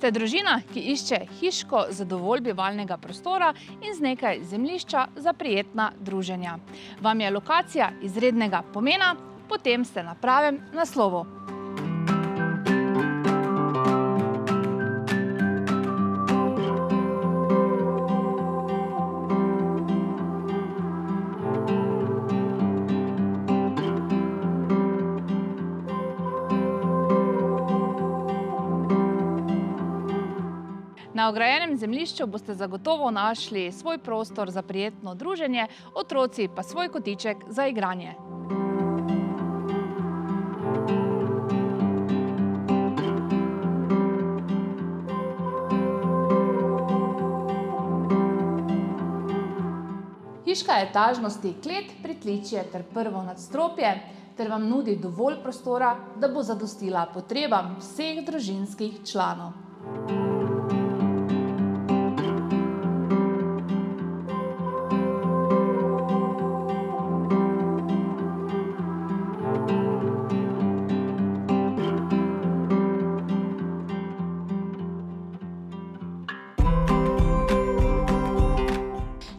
Ste družina, ki išče hiško za dovolj bivalnega prostora in z nekaj zemljišča za prijetna druženja. Vam je lokacija izrednega pomena? Potem ste na pravem naslovu. Na ograjenem zemljišču boste zagotovo našli svoj prostor za prijetno druženje, otroci pa svoj kotiček za igranje. Hiška etažnosti klet, pritličje ter prvo nadstropje ter vam nudi dovolj prostora, da bo zadostila potrebam vseh družinskih članov.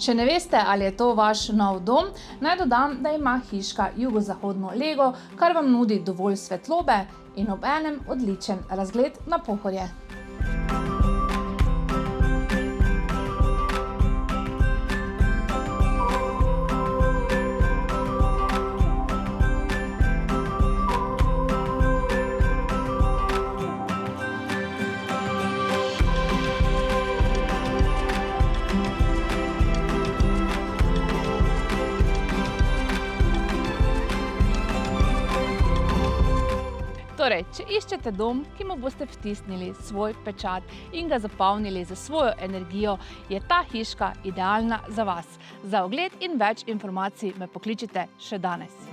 Če ne veste, ali je to vaš nov dom, naj dodam, da ima hiška jugozahodno lego, kar vam nudi dovolj svetlobe in obenem odličen razgled na Pohorje. Torej, če iščete dom, ki mu boste vtisnili svoj pečat in ga zapolnili za svojo energijo, je ta hiška idealna za vas. Za ogled in več informacij me pokličite še danes.